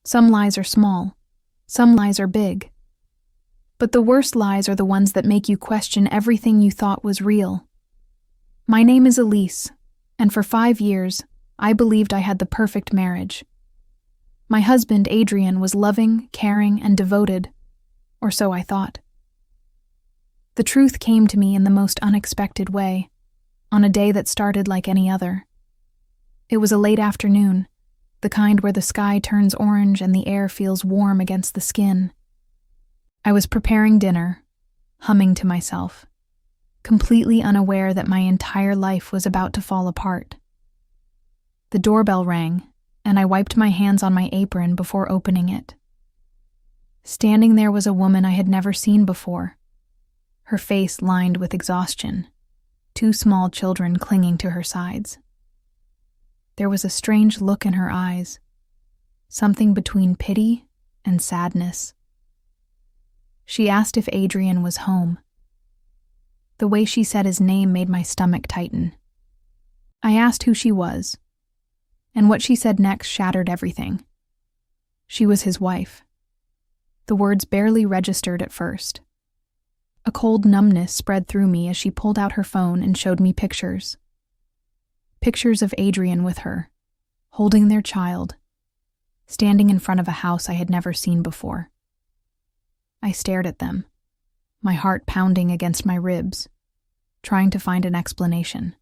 Some lies are small. Some lies are big. But the worst lies are the ones that make you question everything you thought was real. My name is Elise, and for 5 years, I believed I had the perfect marriage. My husband, Adrian, was loving, caring, and devoted, or so I thought. The truth came to me in the most unexpected way, on a day that started like any other. It was a late afternoon, the kind where the sky turns orange and the air feels warm against the skin. I was preparing dinner, humming to myself, completely unaware that my entire life was about to fall apart. The doorbell rang, and I wiped my hands on my apron before opening it. Standing there was a woman I had never seen before, her face lined with exhaustion, 2 small children clinging to her sides. There was a strange look in her eyes, something between pity and sadness. She asked if Adrian was home. The way she said his name made my stomach tighten. I asked who she was, and what she said next shattered everything. She was his wife. The words barely registered at first. A cold numbness spread through me as she pulled out her phone and showed me pictures. Pictures of Adrian with her, holding their child, standing in front of a house I had never seen before. I stared at them, my heart pounding against my ribs, trying to find an explanation.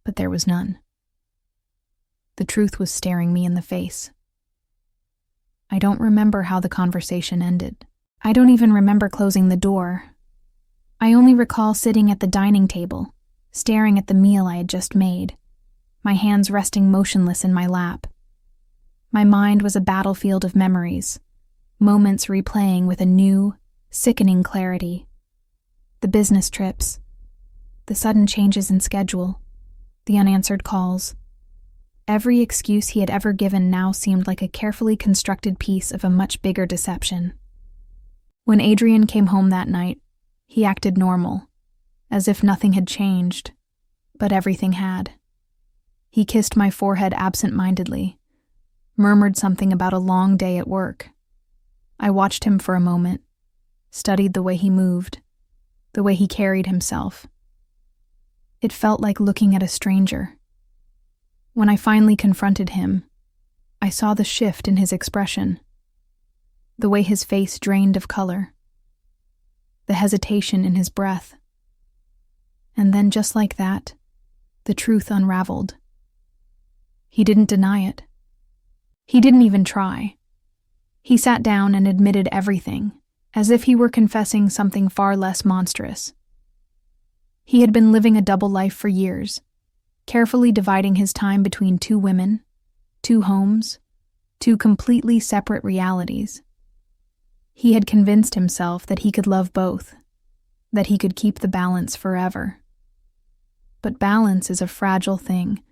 But there was none. The truth was staring me in the face. I don't remember how the conversation ended. I don't even remember closing the door. I only recall sitting at the dining table, staring at the meal I had just made, my hands resting motionless in my lap. My mind was a battlefield of memories, moments replaying with a new, sickening clarity. The business trips, the sudden changes in schedule, the unanswered calls. Every excuse he had ever given now seemed like a carefully constructed piece of a much bigger deception. When Adrian came home that night, he acted normal, as if nothing had changed, but everything had. He kissed my forehead absent-mindedly, murmured something about a long day at work. I watched him for a moment, studied the way he moved, the way he carried himself. It felt like looking at a stranger. When I finally confronted him, I saw the shift in his expression, the way his face drained of color, the hesitation in his breath. And then just like that, the truth unraveled. He didn't deny it. He didn't even try. He sat down and admitted everything, as if he were confessing something far less monstrous. He had been living a double life for years, carefully dividing his time between 2 women, 2 homes, 2 completely separate realities. He had convinced himself that he could love both, that he could keep the balance forever. But balance is a fragile thing.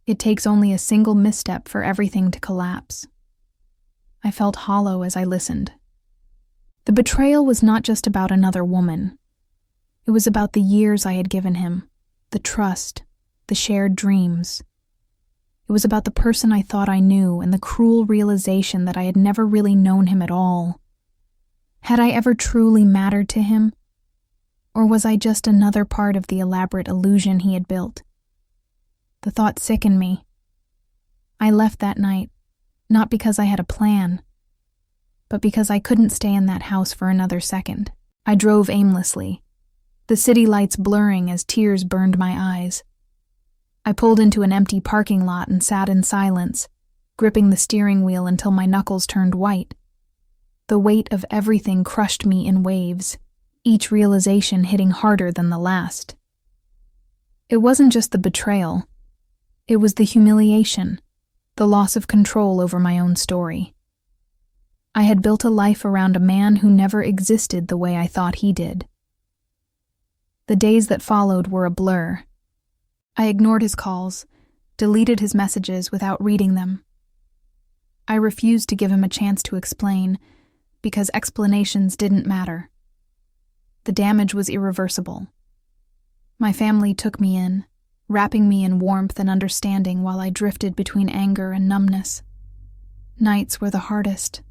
It takes only a single misstep for everything to collapse. I felt hollow as I listened. The betrayal was not just about another woman. It was about the years I had given him, the trust, the shared dreams. It was about the person I thought I knew and the cruel realization that I had never really known him at all. Had I ever truly mattered to him? Or was I just another part of the elaborate illusion he had built? The thought sickened me. I left that night, not because I had a plan, but because I couldn't stay in that house for another second. I drove aimlessly, the city lights blurring as tears burned my eyes. I pulled into an empty parking lot and sat in silence, gripping the steering wheel until my knuckles turned white. The weight of everything crushed me in waves, each realization hitting harder than the last. It wasn't just the betrayal. It was the humiliation, the loss of control over my own story. I had built a life around a man who never existed the way I thought he did. The days that followed were a blur. I ignored his calls, deleted his messages without reading them. I refused to give him a chance to explain, because explanations didn't matter. The damage was irreversible. My family took me in, wrapping me in warmth and understanding while I drifted between anger and numbness. Nights were the hardest.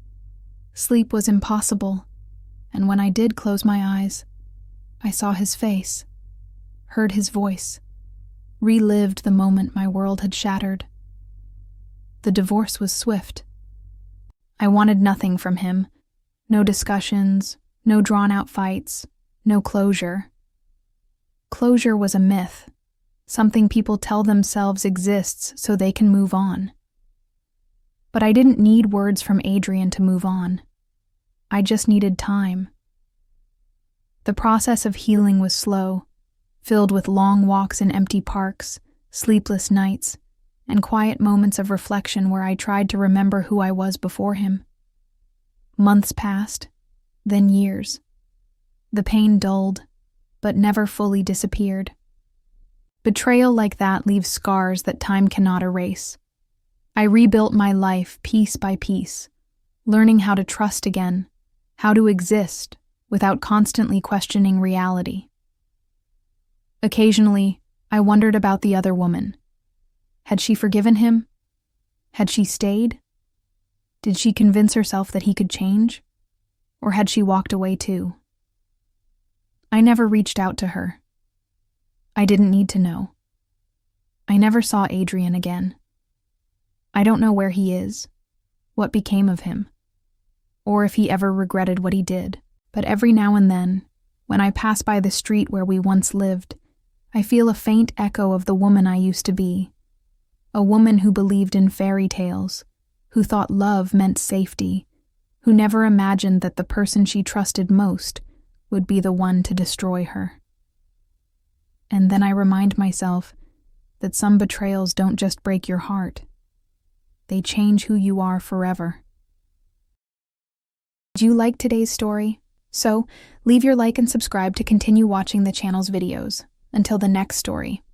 Sleep was impossible, and when I did close my eyes, I saw his face, heard his voice, relived the moment my world had shattered. The divorce was swift. I wanted nothing from him. No discussions, no drawn-out fights, no closure. Closure was a myth, something people tell themselves exists so they can move on. But I didn't need words from Adrian to move on. I just needed time. The process of healing was slow, filled with long walks in empty parks, sleepless nights, and quiet moments of reflection where I tried to remember who I was before him. Months passed, then years. The pain dulled, but never fully disappeared. Betrayal like that leaves scars that time cannot erase. I rebuilt my life piece by piece, learning how to trust again, how to exist without constantly questioning reality. Occasionally, I wondered about the other woman. Had she forgiven him? Had she stayed? Did she convince herself that he could change? Or had she walked away too? I never reached out to her. I didn't need to know. I never saw Adrian again. I don't know where he is, what became of him, or if he ever regretted what he did. But every now and then, when I pass by the street where we once lived, I feel a faint echo of the woman I used to be. A woman who believed in fairy tales, who thought love meant safety, who never imagined that the person she trusted most would be the one to destroy her. And then I remind myself that some betrayals don't just break your heart. They change who you are forever. Did you like today's story? So, leave your like and subscribe to continue watching the channel's videos. Until the next story.